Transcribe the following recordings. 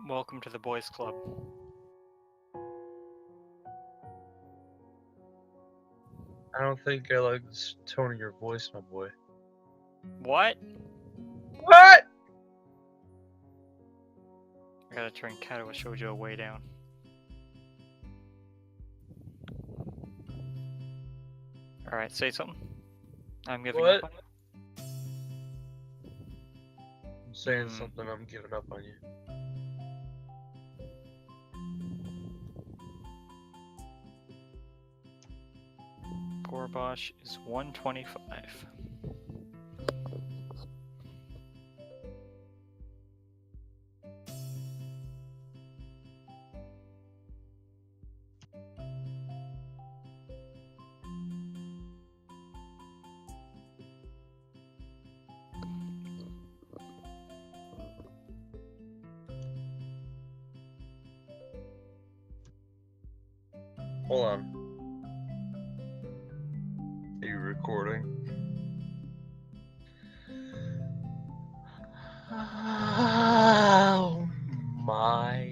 Welcome to the boys' club. I don't think I like the tone of your voice, my boy. What? What? I gotta turn Kato Shoujo way down. Alright, say something. I'm giving What? up on you. I'm saying something, I'm giving up on you. Gorbash is 125. Hold on. Are you recording? Oh my.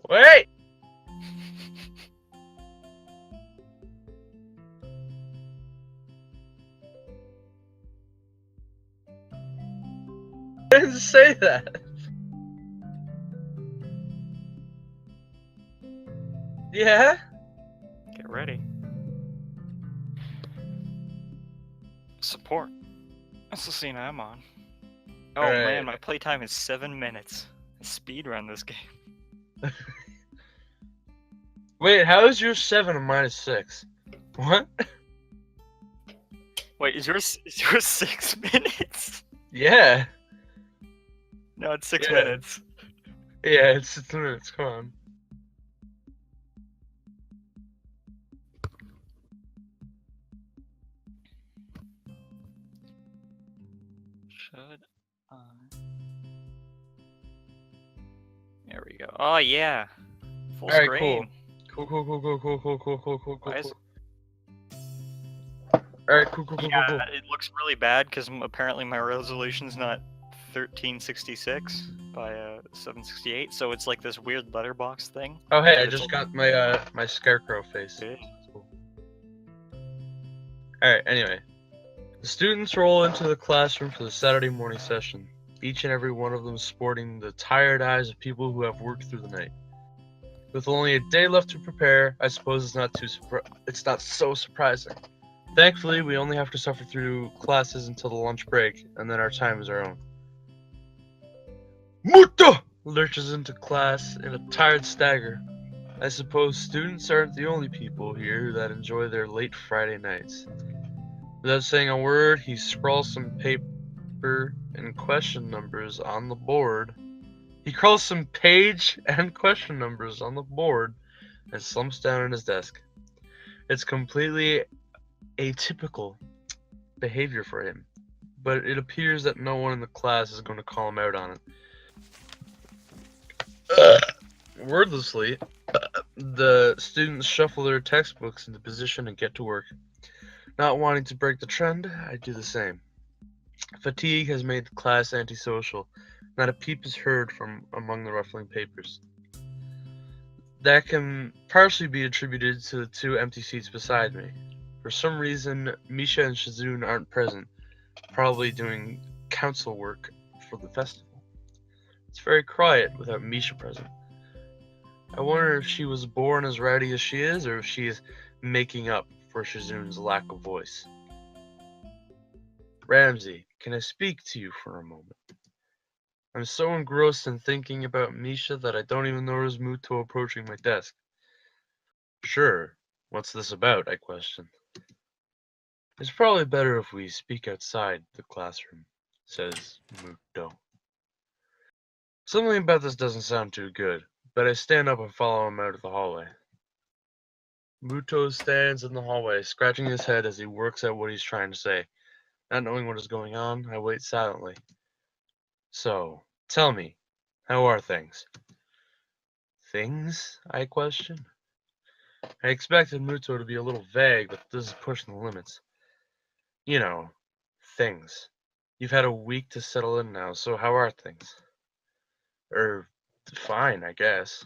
Wait! I didn't say that. Yeah? Get ready. Support. That's the scene I'm on. Oh Alright. man, my playtime is 7 minutes. Speedrun this game. Wait, how is yours 7 and mine is 6? What? Wait, is yours 6 minutes? Yeah. No, it's 6 Yeah. minutes. Yeah, it's 6 minutes, come on. Should I? There we go. Oh yeah, full Alright, screen. Cool. Why is- Alright, cool. Yeah, it looks really bad because apparently my resolution's not 1366 by 768, so it's like this weird letterbox thing. Oh hey, I It's just all- got my my scarecrow face. Yeah. Cool. Alright, anyway. The students roll into the classroom for the Saturday morning session, each and every one of them sporting the tired eyes of people who have worked through the night. With only a day left to prepare, I suppose it's not so surprising. Thankfully, we only have to suffer through classes until the lunch break, and then our time is our own. Muta lurches into class in a tired stagger. I suppose students aren't the only people here that enjoy their late Friday nights. Without saying a word, he scrawls some paper and question numbers on the board. He crawls some page and question numbers on the board and slumps down at his desk. It's completely atypical behavior for him, but it appears that no one in the class is going to call him out on it. Wordlessly, the students shuffle their textbooks into position and get to work. Not wanting to break the trend, I do the same. Fatigue has made the class antisocial. Not a peep is heard from among the ruffling papers. That can partially be attributed to the 2 empty seats beside me. For some reason, Misha and Shizune aren't present, probably doing council work for the festival. It's very quiet without Misha present. I wonder if she was born as rowdy as she is, or if she is making up for Shizune's lack of voice. Ramsey, can I speak to you for a moment? I'm so engrossed in thinking about Misha that I don't even notice Muto approaching my desk. Sure. What's this about? I question. It's probably better if we speak outside the classroom, says Muto. Something about this doesn't sound too good, but I stand up and follow him out of the hallway. Muto stands in the hallway, scratching his head as he works out what he's trying to say. Not knowing what is going on, I wait silently. So, tell me, how are things? Things? I question. I expected Muto to be a little vague, but this is pushing the limits. You know, things. You've had a week to settle in now, so how are things? Fine, I guess.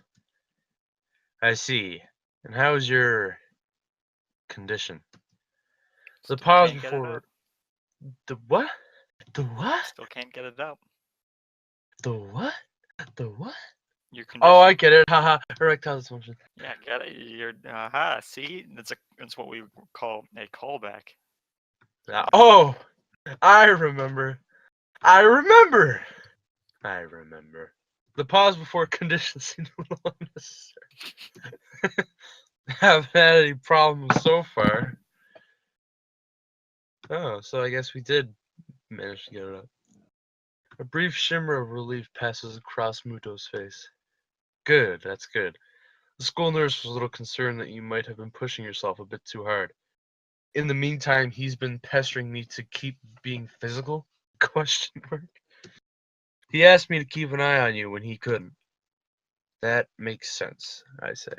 I see. And how is your condition? The Still pause can't get it before. out. The what? The what? Still can't get it out. The what? The what? Your Oh, I condition. get it. Haha. Erectile dysfunction. Yeah, got it. You're aha. See, that's what we call a callback. Oh, I remember. I remember. I remember. The pause before conditions seemed a little unnecessary. Haven't had any problems so far. Oh, so I guess we did manage to get it up. A brief shimmer of relief passes across Muto's face. Good, that's good. The school nurse was a little concerned that you might have been pushing yourself a bit too hard. In the meantime, he's been pestering me to keep being physical? Question mark. He asked me to keep an eye on you when he couldn't. That makes sense, I say.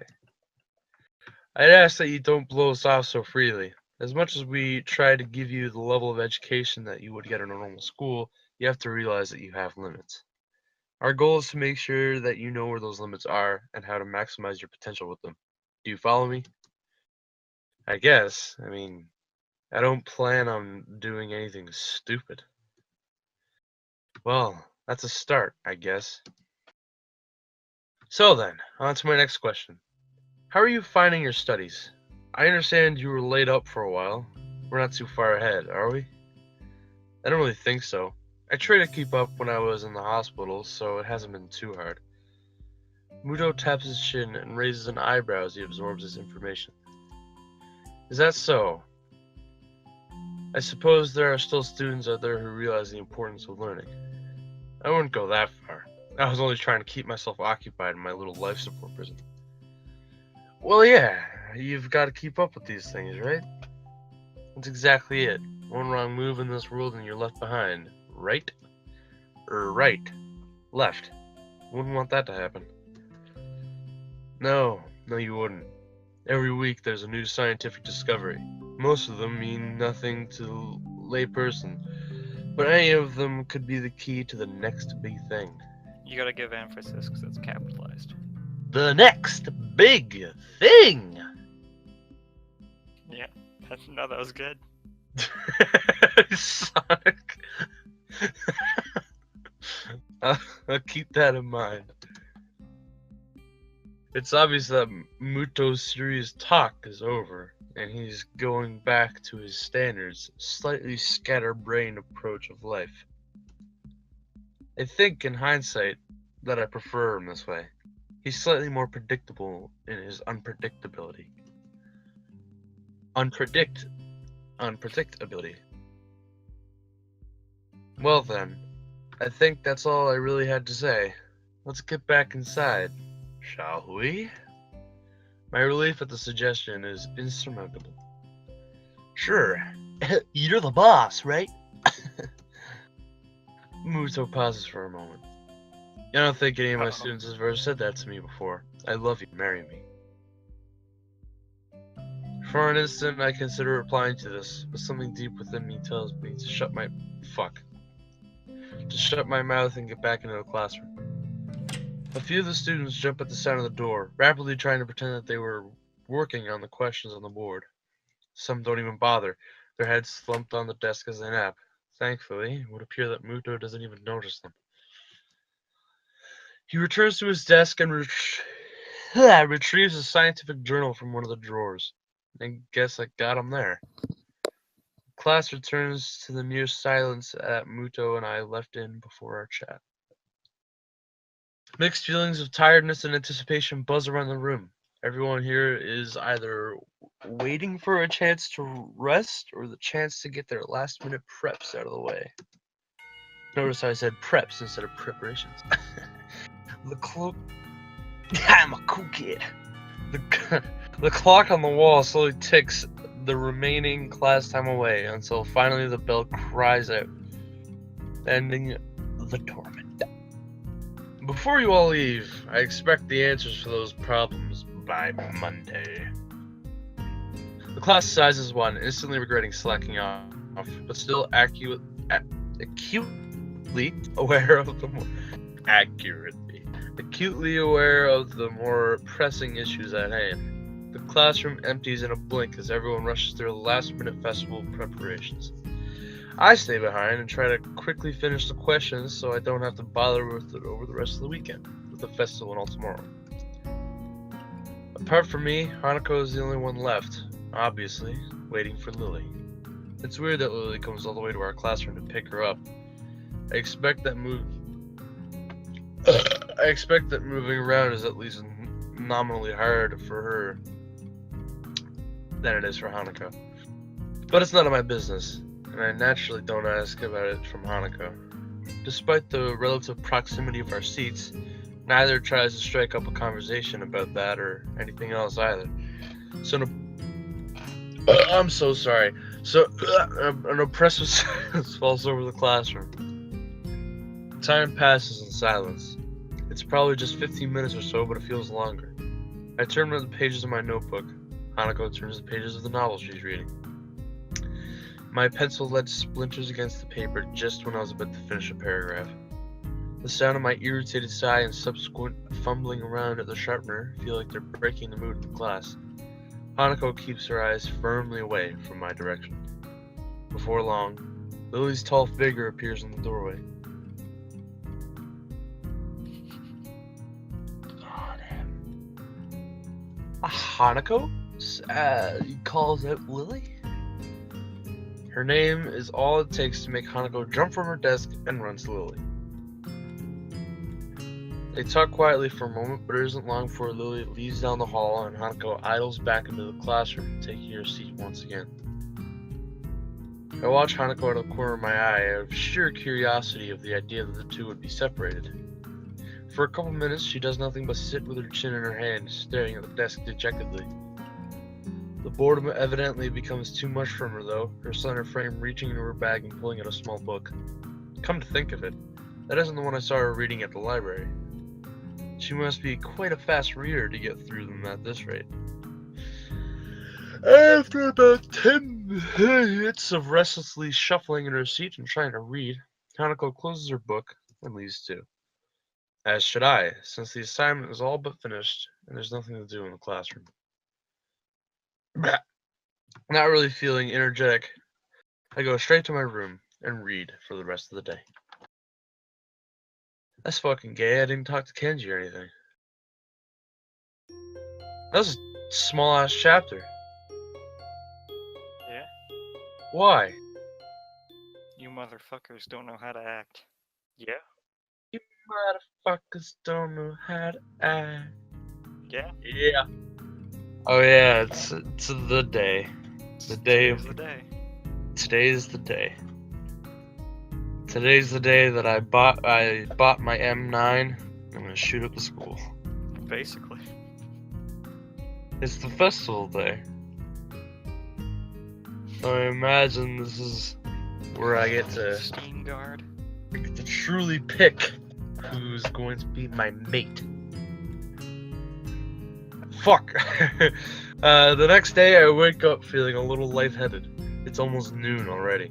I'd ask that you don't blow us off so freely. As much as we try to give you the level of education that you would get in a normal school, you have to realize that you have limits. Our goal is to make sure that you know where those limits are and how to maximize your potential with them. Do you follow me? I guess. I mean, I don't plan on doing anything stupid. Well, that's a start, I guess. So then, on to my next question. How are you finding your studies? I understand you were laid up for a while. We're not too far ahead, are we? I don't really think so. I tried to keep up when I was in the hospital, so it hasn't been too hard. Muto taps his chin and raises an eyebrow as he absorbs this information. Is that so? I suppose there are still students out there who realize the importance of learning. I wouldn't go that far. I was only trying to keep myself occupied in my little life support prison. Well, yeah, you've got to keep up with these things, right? That's exactly it. One wrong move in this world and you're left behind. Right? Right. Left. Wouldn't want that to happen. No, you wouldn't. Every week there's a new scientific discovery. Most of them mean nothing to the layperson, but any of them could be the key to the next big thing. You gotta give emphasis because it's capitalized. The next big thing! Yeah, no, that was good. Sonic. I'll keep that in mind. It's obvious that Muto's serious talk is over, and he's going back to his standards, slightly scatterbrained approach of life. I think, in hindsight, that I prefer him this way. He's slightly more predictable in his unpredictability. Unpredictability. Well then, I think that's all I really had to say. Let's get back inside, shall we? My relief at the suggestion is insurmountable. Sure. You're the boss, right? Muto pauses for a moment. I don't think any of my students have ever said that to me before. I love you, marry me. For an instant, I consider replying to this, but something deep within me tells me to shut my mouth and get back into the classroom. A few of the students jump at the sound of the door, rapidly trying to pretend that they were working on the questions on the board. Some don't even bother, their heads slumped on the desk as they nap. Thankfully, it would appear that Muto doesn't even notice them. He returns to his desk and retrieves a scientific journal from one of the drawers. I guess I got him there. class returns to the near silence that Muto and I left in before our chat. Mixed feelings of tiredness and anticipation buzz around the room. Everyone here is either waiting for a chance to rest or the chance to get their last-minute preps out of the way. Notice I said preps instead of preparations. I'm a cool kid. The clock on the wall slowly ticks the remaining class time away until finally the bell cries out, ending the torment. Before you all leave, I expect the answers for those problems by Monday. The class sizes one, instantly regretting slacking off, but still acutely aware of the more pressing issues at hand. The classroom empties in a blink as everyone rushes through last-minute festival preparations. I stay behind and try to quickly finish the questions so I don't have to bother with it over the rest of the weekend, with the festival and all tomorrow. Apart from me, Hanako is the only one left, obviously, waiting for Lily. It's weird that Lily comes all the way to our classroom to pick her up. I expect that moving around is at least nominally hard for her than it is for Hanako. But it's none of my business, and I naturally don't ask about it from Hanako. Despite the relative proximity of our seats, neither tries to strike up a conversation about that or anything else either. I'm so sorry. An oppressive silence falls over the classroom. Time passes in silence. It's probably just 15 minutes or so, but it feels longer. I turn to the pages of my notebook. Hanako turns to the pages of the novel she's reading. My pencil lead splinters against the paper just when I was about to finish a paragraph. The sound of my irritated sigh and subsequent fumbling around at the sharpener feel like they're breaking the mood of the class. Hanako keeps her eyes firmly away from my direction. Before long, Lily's tall figure appears in the doorway. Hanako? Calls out Lily? Her name is all it takes to make Hanako jump from her desk and run to Lily. They talk quietly for a moment, but it isn't long before Lily leads down the hall and Hanako idles back into the classroom, taking her seat once again. I watch Hanako out of the corner of my eye out of sheer curiosity of the idea that the two would be separated. For a couple minutes, she does nothing but sit with her chin in her hand, staring at the desk dejectedly. The boredom evidently becomes too much from her, though, her slender frame reaching into her bag and pulling out a small book. Come to think of it, that isn't the one I saw her reading at the library. She must be quite a fast reader to get through them at this rate. After about 10 minutes of restlessly shuffling in her seat and trying to read, Hanako closes her book and leaves too. As should I, since the assignment is all but finished and there's nothing to do in the classroom. Not really feeling energetic, I go straight to my room and read for the rest of the day. That's fucking gay. I didn't talk to Kenji or anything. That was a small ass chapter. Yeah? Why? You motherfuckers don't know how to act. Yeah? You motherfuckers don't know how to act. Yeah? Yeah. Oh yeah, it's the day. The day of the day. Today's the day. Today's the day that I bought my M9. I'm gonna shoot up the school. Basically. It's the festival day. So I imagine this is where I get to truly pick who's going to be my mate. Fuck. The next day I wake up feeling a little lightheaded. It's almost noon already.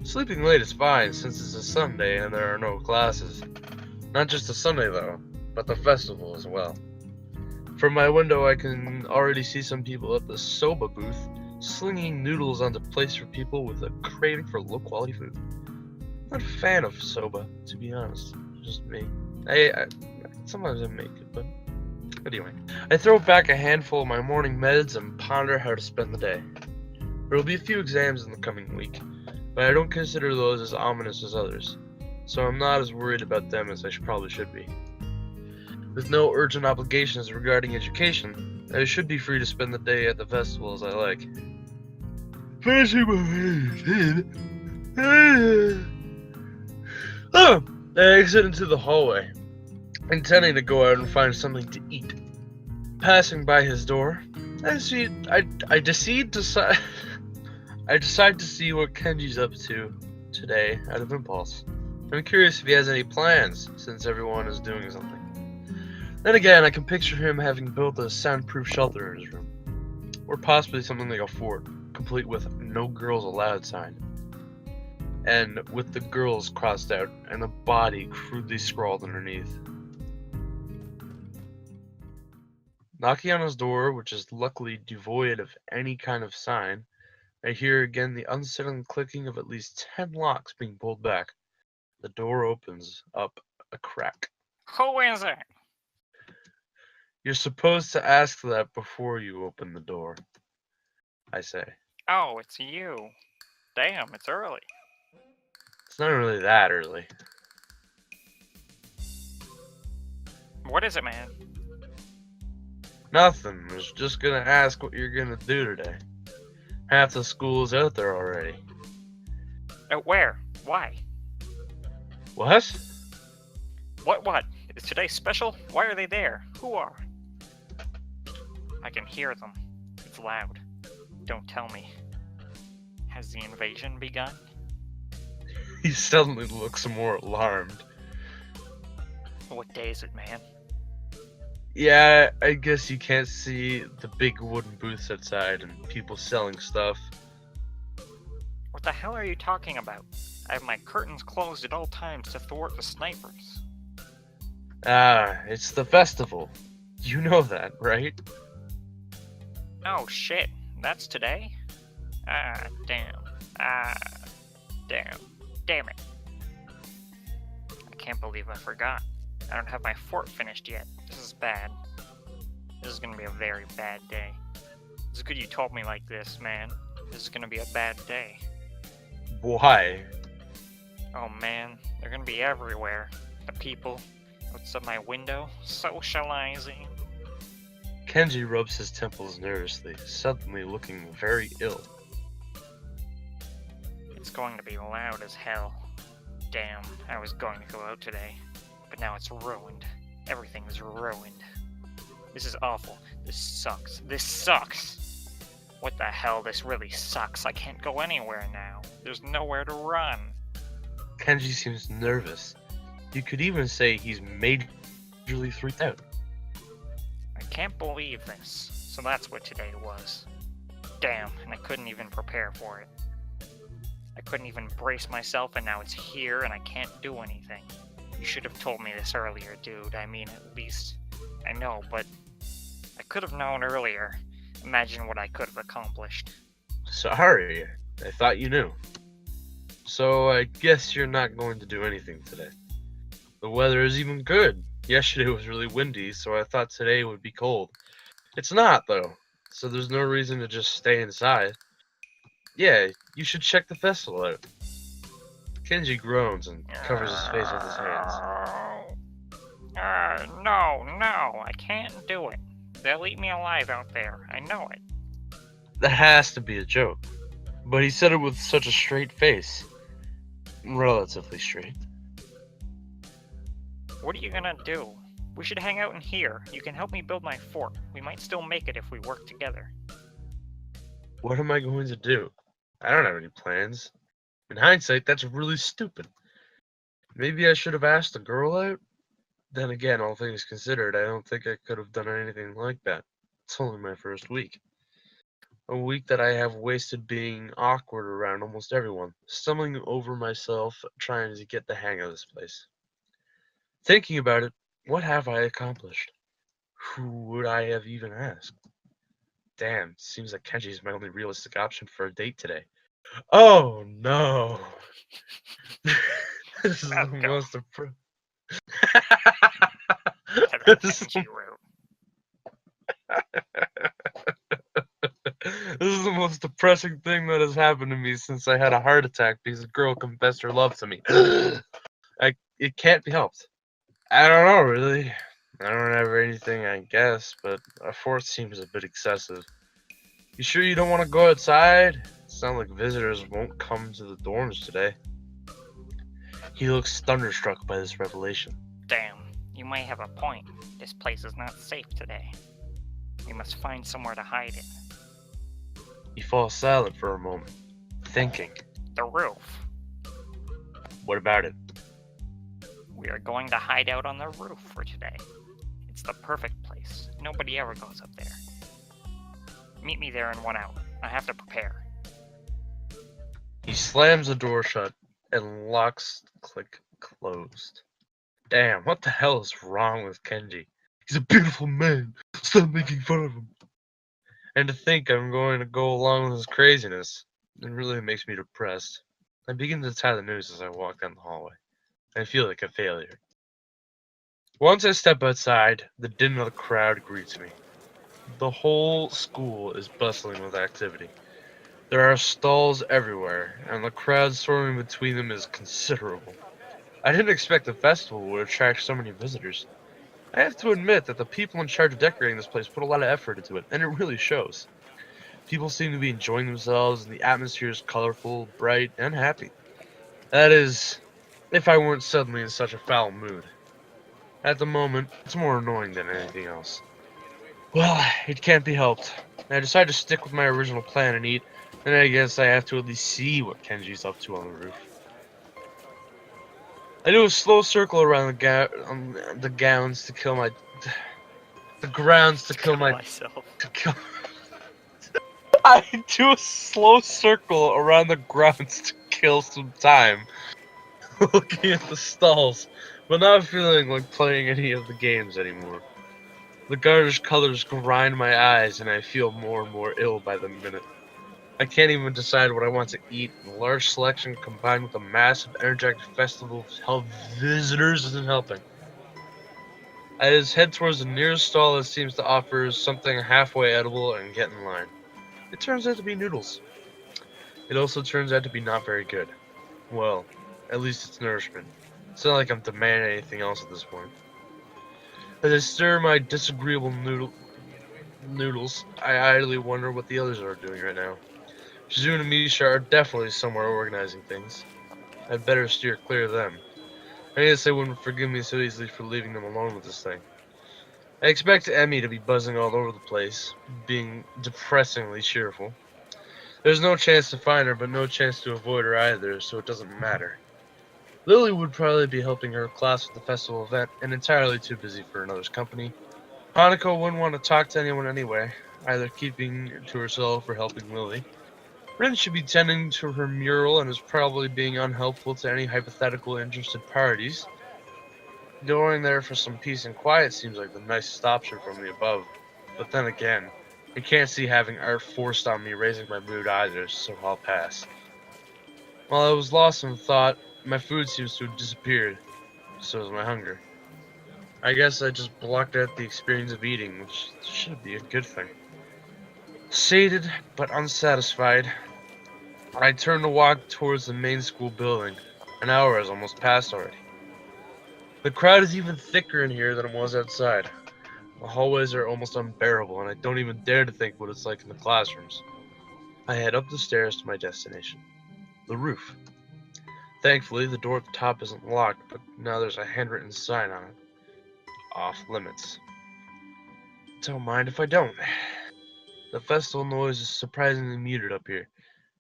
Sleeping late is fine since it's a Sunday and there are no classes. Not just a Sunday though, but the festival as well. From my window I can already see some people at the soba booth slinging noodles onto plates for people with a craving for low quality food. I'm not a fan of soba, to be honest. Just me. I sometimes I make it, but anyway. I throw back a handful of my morning meds and ponder how to spend the day. There will be a few exams in the coming week, but I don't consider those as ominous as others, so I'm not as worried about them as I probably should be. With no urgent obligations regarding education, I should be free to spend the day at the festival as I like. Finishing my I exit into the hallway, intending to go out and find something to eat. Passing by his door, I decide to see what Kenji's up to today out of impulse. I'm curious if he has any plans, since everyone is doing something. Then again, I can picture him having built a soundproof shelter in his room, or possibly something like a fort, complete with "No Girls Allowed" sign, and with the girls crossed out and a body crudely scrawled underneath. Knocking on his door, which is luckily devoid of any kind of sign, I hear again the unsettling clicking of at least 10 locks being pulled back. The door opens up a crack. Who is it? You're supposed to ask that before you open the door, I say. Oh, it's you. Damn, it's early. It's not really that early. What is it, man? Nothing. I was just gonna ask what you're gonna do today. Half the school's out there already. Where? Why? What? What? Is today special? Why are they there? Who are? I can hear them. It's loud. Don't tell me. Has the invasion begun? He suddenly looks more alarmed. What day is it, man? Yeah, I guess you can't see the big wooden booths outside and people selling stuff. What the hell are you talking about? I have my curtains closed at all times to thwart the snipers. Ah, it's the festival. You know that, right? Oh shit, that's today? Ah, damn. Ah, damn. Damn it. I can't believe I forgot. I don't have my fort finished yet. This is bad. This is gonna be a very bad day. It's good you told me like this, man. This is gonna be a bad day. Why? Oh man, they're gonna be everywhere. The people outside my window, socializing. Kenji rubs his temples nervously, suddenly looking very ill. It's going to be loud as hell. Damn, I was going to go out today. But now it's ruined. Everything's ruined. This is awful. This sucks. This sucks! What the hell? This really sucks. I can't go anywhere now. There's nowhere to run. Kenji seems nervous. You could even say he's majorly freaked out. I can't believe this. So that's what today was. Damn, and I couldn't even prepare for it. I couldn't even brace myself, and now it's here and I can't do anything. You should have told me this earlier, dude. I mean, at least... I know, but... I could have known earlier. Imagine what I could have accomplished. Sorry, I thought you knew. So I guess you're not going to do anything today. The weather is even good. Yesterday was really windy, so I thought today would be cold. It's not, though, so there's no reason to just stay inside. Yeah, you should check the festival out. Kenji groans and covers his face with his hands. No, I can't do it. They'll eat me alive out there. I know it. That has to be a joke. But he said it with such a straight face. Relatively straight. What are you gonna do? We should hang out in here. You can help me build my fort. We might still make it if we work together. What am I going to do? I don't have any plans. In hindsight, that's really stupid. Maybe I should have asked the girl out? Then again, all things considered, I don't think I could have done anything like that. It's only my first week. A week that I have wasted being awkward around almost everyone, stumbling over myself trying to get the hang of this place. Thinking about it, what have I accomplished? Who would I have even asked? Damn, seems like Kenji is my only realistic option for a date today. Oh no! This is the most This This is the most depressing thing that has happened to me since I had a heart attack because a girl confessed her love to me. It can't be helped. I don't know, really. I don't have anything, I guess, but a fourth seems a bit excessive. You sure you don't want to go outside? It sounds like visitors won't come to the dorms today. He looks thunderstruck by this revelation. Damn, you might have a point. This place is not safe today. We must find somewhere to hide in. He falls silent for a moment, thinking. The roof. What about it? We are going to hide out on the roof for today. It's the perfect place. Nobody ever goes up there. Meet me there in 1 hour. I have to prepare. He slams the door shut and locks click closed. Damn, what the hell is wrong with Kenji? He's a beautiful man. Stop making fun of him. And to think I'm going to go along with his craziness, it really makes me depressed. I begin to tie the noose as I walk down the hallway. I feel like a failure. Once I step outside, the din of the crowd greets me. The whole school is bustling with activity. There are stalls everywhere, and the crowd swarming between them is considerable. I didn't expect the festival would attract so many visitors. I have to admit that the people in charge of decorating this place put a lot of effort into it, and it really shows. People seem to be enjoying themselves, and the atmosphere is colorful, bright, and happy. That is, if I weren't suddenly in such a foul mood. At the moment, it's more annoying than anything else. Well, it can't be helped. I decided to stick with my original plan and eat, and I guess I have to at least see what Kenji's up to on the roof. I do a slow circle around the gowns to kill my... the grounds to kill my... myself. To kill... I do a slow circle around the grounds to kill some time. Looking at the stalls, but not feeling like playing any of the games anymore. The garish colors grind my eyes, and I feel more and more ill by the minute. I can't even decide what I want to eat. The large selection combined with a massive, energetic festival of held visitors isn't helping. I just head towards the nearest stall that seems to offer something halfway edible and get in line. It turns out to be noodles. It also turns out to be not very good. Well, at least it's nourishment. It's not like I'm demanding anything else at this point. As I stir my disagreeable noodles, I idly wonder what the others are doing right now. Shizune and Misha are definitely somewhere organizing things. I'd better steer clear of them. I guess they wouldn't forgive me so easily for leaving them alone with this thing. I expect Emmy to be buzzing all over the place, being depressingly cheerful. There's no chance to find her, but no chance to avoid her either, so it doesn't matter. Lily would probably be helping her class with the festival event, and entirely too busy for another's company. Hanako wouldn't want to talk to anyone anyway, either keeping to herself or helping Lily. Rin should be tending to her mural and is probably being unhelpful to any hypothetical interested parties. Going there for some peace and quiet seems like the nicest option from the above, but then again, I can't see having art forced on me raising my mood either, so I'll pass. While I was lost in thought, my food seems to have disappeared, so has my hunger. I guess I just blocked out the experience of eating, which should be a good thing. Sated, but unsatisfied, I turn to walk towards the main school building. An hour has almost passed already. The crowd is even thicker in here than it was outside. The hallways are almost unbearable, and I don't even dare to think what it's like in the classrooms. I head up the stairs to my destination, the roof. Thankfully, the door at the top isn't locked, but now there's a handwritten sign on it. Off limits. Don't mind if I don't. The festival noise is surprisingly muted up here,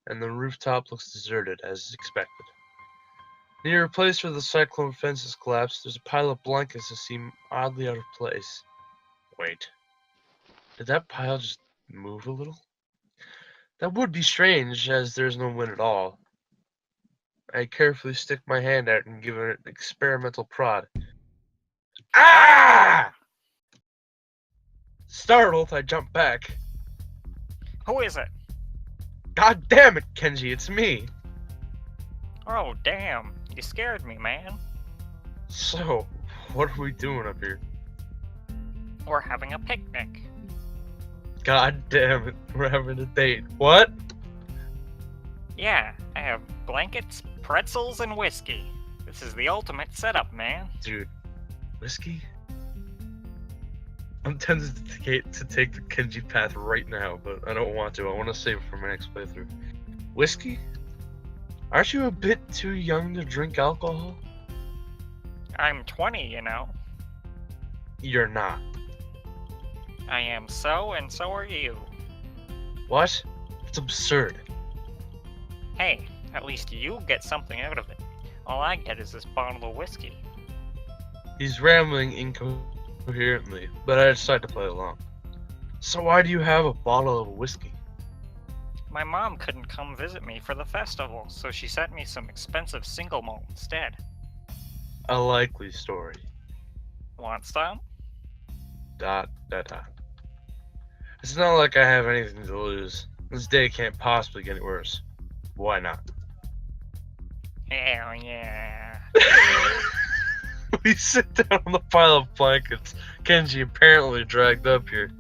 and the rooftop looks deserted, as expected. Near a place where the cyclone fence has collapsed, there's a pile of blankets that seem oddly out of place. Wait. Did that pile just move a little? That would be strange, as there's no wind at all. I carefully stick my hand out and give it an experimental prod. Ah! Startled, I jump back. Who is it? God damn it, Kenji, it's me. Oh, damn. You scared me, man. So, what are we doing up here? We're having a picnic. God damn it, we're having a date. What? Yeah, I have blankets, pretzels, and whiskey. This is the ultimate setup, man. Dude, whiskey? I'm tempted to take the Kenji path right now, but I don't want to. I want to save it for my next playthrough. Whiskey? Aren't you a bit too young to drink alcohol? I'm 20, you know. You're not. I am so, and so are you. What? It's absurd. Hey, at least you get something out of it. All I get is this bottle of whiskey. He's rambling incoherently, but I decide to play along. So why do you have a bottle of whiskey? My mom couldn't come visit me for the festival, so she sent me some expensive single malt instead. A likely story. Want some? ... It's not like I have anything to lose. This day can't possibly get worse. Why not? Hell yeah. We sit down on the pile of blankets Kenji apparently dragged up here.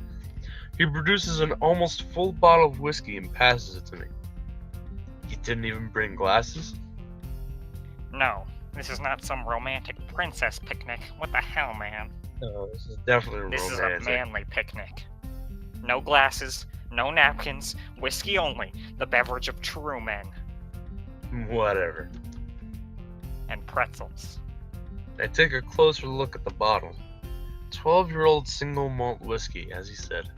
He produces an almost full bottle of whiskey and passes it to me. He didn't even bring glasses? No, this is not some romantic princess picnic. What the hell, man? No, this is definitely This romantic. is a manly picnic. No glasses, no napkins, whiskey only, the beverage of true men. Whatever. And pretzels. I take a closer look at the bottle. 12-year-old single malt whiskey, as he said.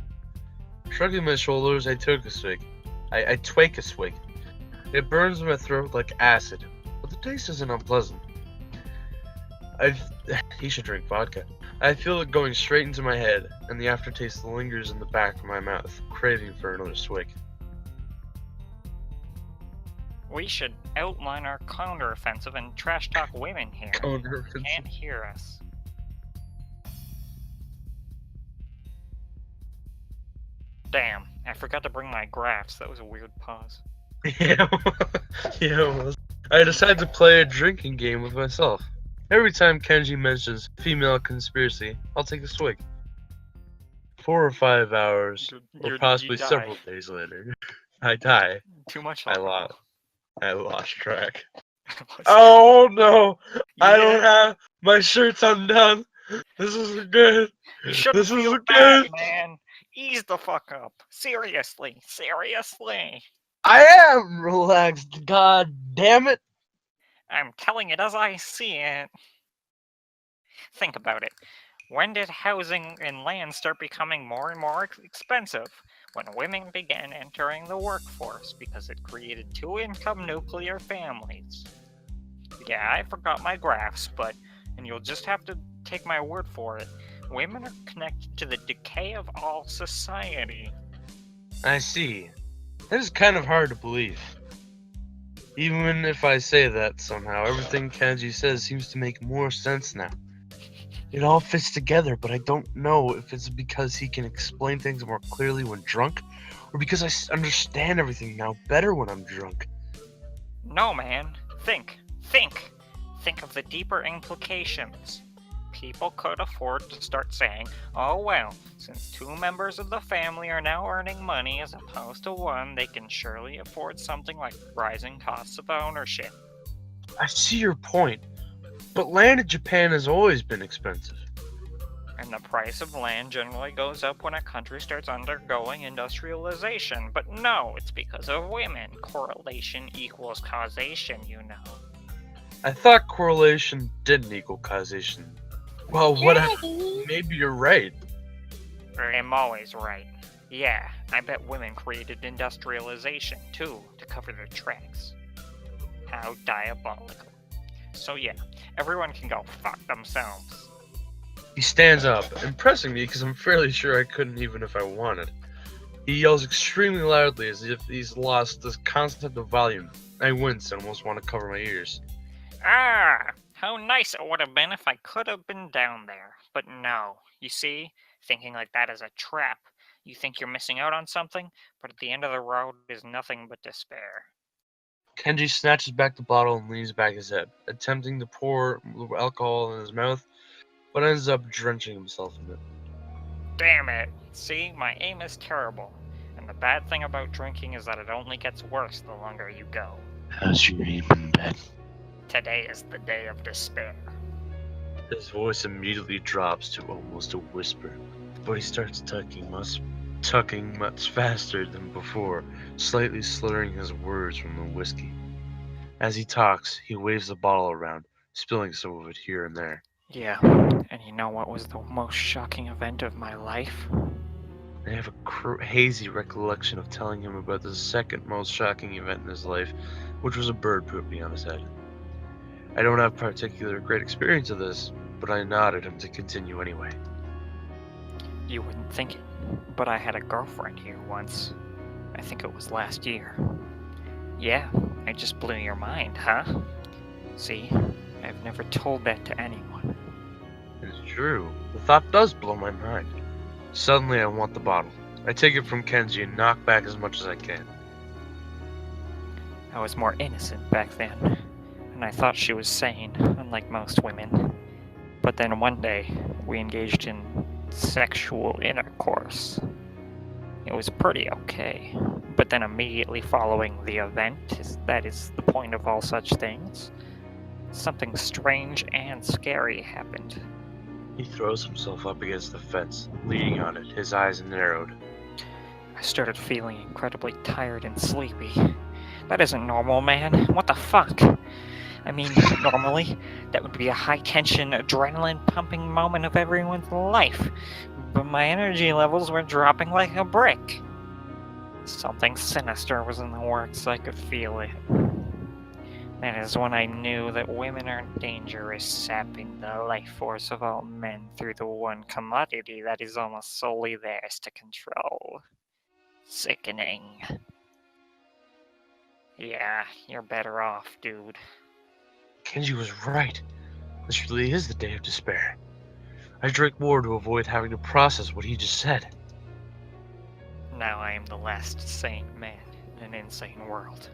Shrugging my shoulders, I took a swig. I twake a swig. It burns my throat like acid, but the taste isn't unpleasant. He should drink vodka. I feel it going straight into my head, and the aftertaste lingers in the back of my mouth, craving for another swig. We should outline our counteroffensive and trash talk women here. Counteroffensive. Can't hear us. Damn, I forgot to bring my graphs. That was a weird pause. Yeah, well, I decided to play a drinking game with myself. Every time Kenji mentions female conspiracy, I'll take a swig. 4 or 5 hours, or You possibly die. several days later, I die. Too much I alcohol. lost track. Oh no! I don't have my shirt's undone. This isn't good. You shouldn't This feel isn't bad, good. man. Ease the fuck up. Seriously. I am relaxed. God damn it! I'm telling it as I see it. Think about it. When did housing and land start becoming more and more expensive? When women began entering the workforce because it created two-income nuclear families. Yeah, I forgot my graphs, and you'll just have to take my word for it, women are connected to the decay of all society. I see. That is kind of hard to believe. Even if I say that somehow, everything Kenji says seems to make more sense now. It all fits together, but I don't know if it's because he can explain things more clearly when drunk, or because I understand everything now better when I'm drunk. No, man. Think. Think of the deeper implications. People could afford to start saying, oh well, since two members of the family are now earning money as opposed to one, they can surely afford something like rising costs of ownership. I see your point, but land in Japan has always been expensive. And the price of land generally goes up when a country starts undergoing industrialization. But no, it's because of women. Correlation equals causation, you know. I thought correlation didn't equal causation. Well, whatever. Maybe you're right. I'm always right. Yeah, I bet women created industrialization, too, to cover their tracks. How diabolical. So yeah, everyone can go fuck themselves. He stands up, impressing me because I'm fairly sure I couldn't even if I wanted. He yells extremely loudly as if he's lost this concept of volume. I wince and almost want to cover my ears. Ah, how nice it would have been if I could have been down there. But no, you see, thinking like that is a trap. You think you're missing out on something, but at the end of the road is nothing but despair. Kenji snatches back the bottle and leans back his head, attempting to pour alcohol in his mouth, but ends up drenching himself in it. Damn it, See, my aim is terrible. And the bad thing about drinking is that it only gets worse the longer you go. How's your aim in bed? Today is the day of despair. His voice immediately drops to almost a whisper, but he starts tucking much faster than before, slightly slurring his words from the whiskey. As he talks, he waves the bottle around, spilling some of it here and there. Yeah, and you know what was the most shocking event of my life? I have a hazy recollection of telling him about the second most shocking event in his life, which was a bird pooping on his head. I don't have particular great experience of this, but I nodded him to continue anyway. You wouldn't think it, but I had a girlfriend here once. I think it was last year. Yeah, I just blew your mind, huh? See, I've never told that to anyone. It's true. The thought does blow my mind. Suddenly I want the bottle. I take it from Kenji and knock back as much as I can. I was more innocent back then, and I thought she was sane, unlike most women. But then one day, we engaged in sexual intercourse. It was pretty okay, but then immediately following the event, that is the point of all such things, something strange and scary happened. He throws himself up against the fence, leaning on it, his eyes narrowed. I started feeling incredibly tired and sleepy. That isn't normal, man. What the fuck? I mean, normally, that would be a high-tension, adrenaline-pumping moment of everyone's life, but my energy levels were dropping like a brick. Something sinister was in the works, I could feel it. That is when I knew that women are dangerous, sapping the life force of all men through the one commodity that is almost solely theirs to control. Sickening. Yeah, you're better off, dude. Kenji was right. This really is the day of despair. I drink more to avoid having to process what he just said. Now I am the last sane man in an insane world.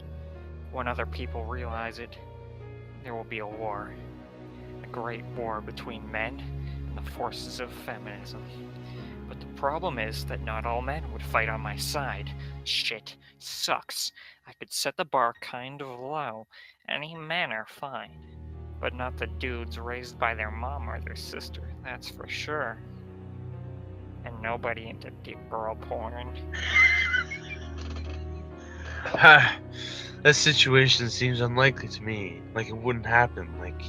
When other people realize it, there will be a war. A great war between men and the forces of feminism. But the problem is that not all men would fight on my side. Shit sucks. I could set the bar kind of low. Any men are fine. But not the dudes raised by their mom or their sister, that's for sure. And nobody into deep girl porn. That situation seems unlikely to me. Like it wouldn't happen. Like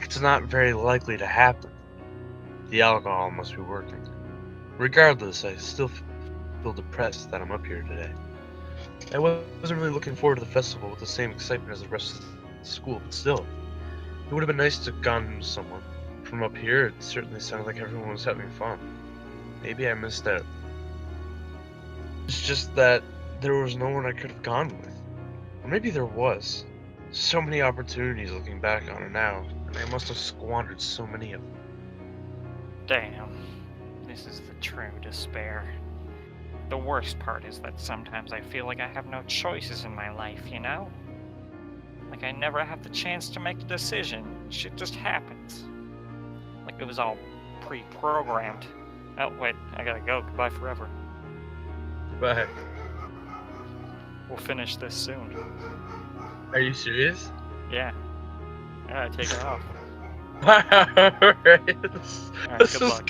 it's not very likely to happen. The alcohol must be working. Regardless, I still feel depressed that I'm up here today. I wasn't really looking forward to the festival with the same excitement as the rest of the school, but still. It would have been nice to have gone with someone. From up here, it certainly sounded like everyone was having fun. Maybe I missed out. It's just that there was no one I could have gone with. Or maybe there was. So many opportunities looking back on it now, and I must have squandered so many of them. Damn, this is the true despair. The worst part is that sometimes I feel like I have no choices in my life, you know? Like I never have the chance to make a decision. Shit just happens. Like it was all pre-programmed. Oh, wait, I gotta go. Goodbye forever. But We'll finish this soon. are you serious? Yeah. Alright, take it off. Alright. Alright, good luck.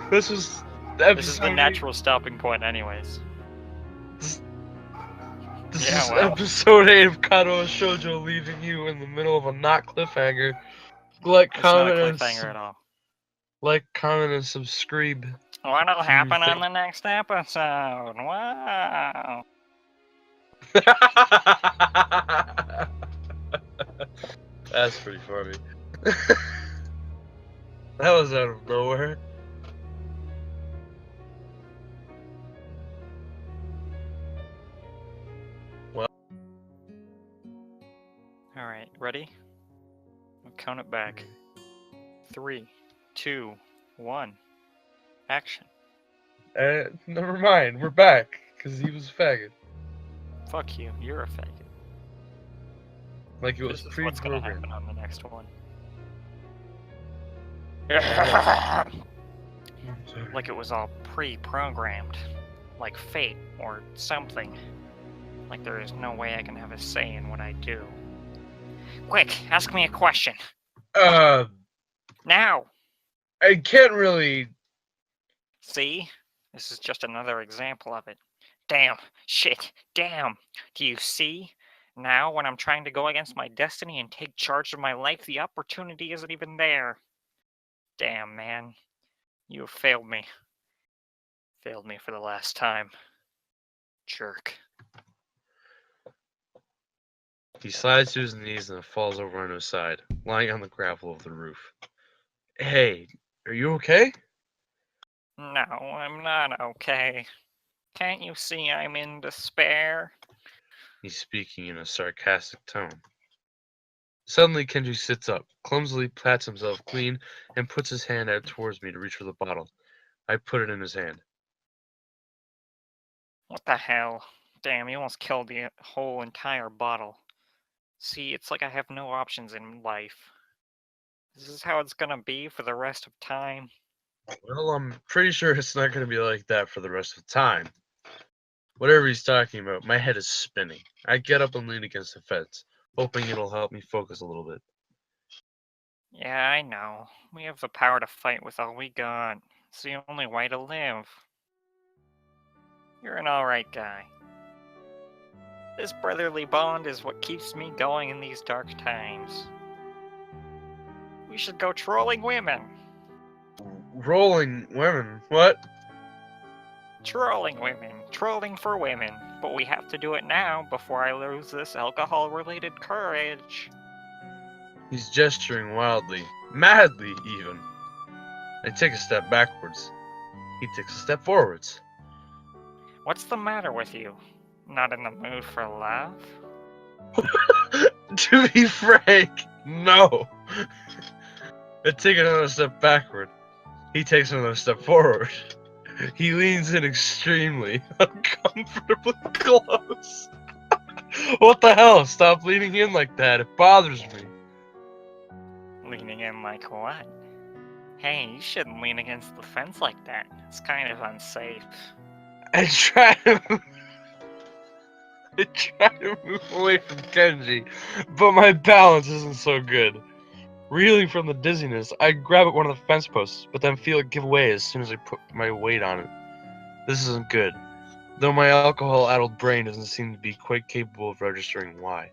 This was the episode. This is the natural stopping point anyways. This Yeah, is well. episode 8 of Kado Shoujo, leaving you in the middle of a not cliffhanger. Like, It's not a comment, cliffhanger at all. and subscribe. What'll happen think- on the next episode? Wow. That's pretty funny. That was out of nowhere. Alright, ready? I'll count it back. 3, 2, 1. Action. Never mind, we're back, because he was a faggot. Fuck you, you're a faggot. Like it was This is what's gonna pre-programmed. happen on the next one. Like it was all pre-programmed. Like fate or something. Like there is no way I can have a say in what I do. Quick, ask me a question. Uh, Now! I can't really. See? This is just another example of it. Damn. Shit. Damn. Do you see? Now, when I'm trying to go against my destiny and take charge of my life, the opportunity isn't even there. Damn, man. You have failed me. Failed me for the last time. Jerk. He slides to his knees and falls over on his side, lying on the gravel of the roof. Hey, are you okay? No, I'm not okay. Can't you see I'm in despair? He's speaking in a sarcastic tone. Suddenly, Kenji sits up, clumsily pats himself clean, and puts his hand out towards me to reach for the bottle. I put it in his hand. What the hell? Damn, you almost killed the whole entire bottle. See, it's like I have no options in life. This is how it's gonna be for the rest of time. Well, I'm pretty sure it's not going to be like that for the rest of the time. Whatever he's talking about, my head is spinning. I get up and lean against the fence, hoping it'll help me focus a little bit. Yeah, I know. We have the power to fight with all we got. It's the only way to live. You're an alright guy. This brotherly bond is what keeps me going in these dark times. We should go trolling women. Rolling women? What? Trolling women. Trolling for women. But we have to do it now before I lose this alcohol-related courage. He's gesturing wildly, madly even. I take a step backwards. He takes a step forwards. What's the matter with you? Not in the mood for love? To be frank, no. I take another step backward. He takes another step forward. He leans in extremely, uncomfortably close. What the hell? Stop leaning in like that. It bothers me. Leaning in like what? Hey, you shouldn't lean against the fence like that. It's kind of unsafe. I try to move away from Kenji, but my balance isn't so good. Reeling from the dizziness, I grab at one of the fence posts, but then feel it give way as soon as I put my weight on it. This isn't good, though my alcohol-addled brain doesn't seem to be quite capable of registering why.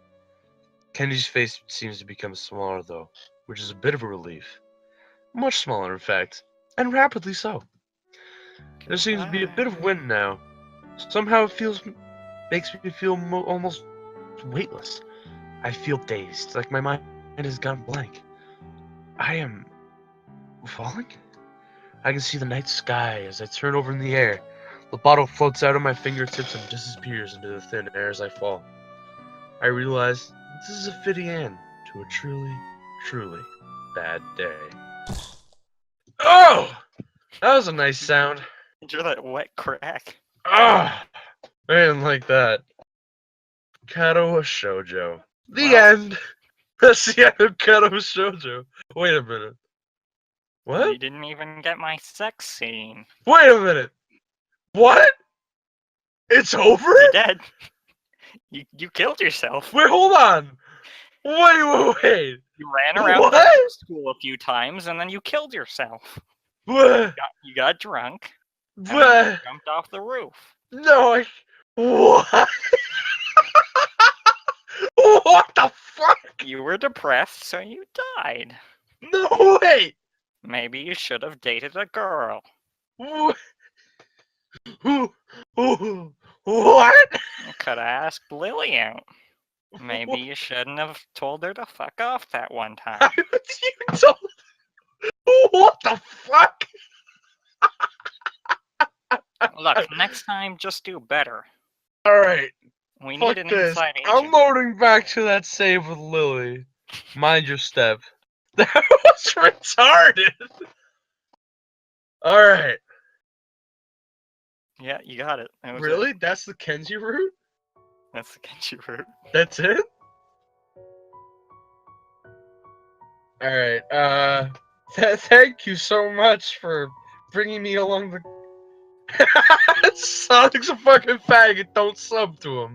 Kenji's face seems to become smaller, though, which is a bit of a relief. Much smaller, in fact, and rapidly so. There seems to be a bit of wind now. Somehow it makes me feel almost weightless. I feel dazed, like my mind has gone blank. I am falling? I can see the night sky as I turn over in the air. The bottle floats out of my fingertips and disappears into the thin air as I fall. I realize this is a fitting end to a truly, truly bad day. Oh! That was a nice sound. You're that wet crack. Ah! I didn't like that. Kato wa Shoujo. The Well, end! That's the end of Kato wa Shoujo. Wait a minute. What? you didn't even get my sex scene. Wait a minute. What? It's over? You're dead. You killed yourself. Wait, hold on. Wait. You ran around What? the school a few times and then you killed yourself. What? You got drunk and then you What? jumped off the roof. No, what? What the fuck? You were depressed, so you died. No, wait. Maybe you should have dated a girl. What? What? You could have asked Lily out. Maybe you shouldn't have told her to fuck off that one time. You told... What the fuck? Look, next time, just do better. Alright, We fuck need an this. inside I'm agent. loading back to that save with Lily. Mind your step. That was retarded. Alright. Yeah, you got it. That was Really? it. That's the Kenji route? That's the Kenji route. That's it? Alright, thank you so much for bringing me along the. Sonic's a fucking faggot. Don't sub to him.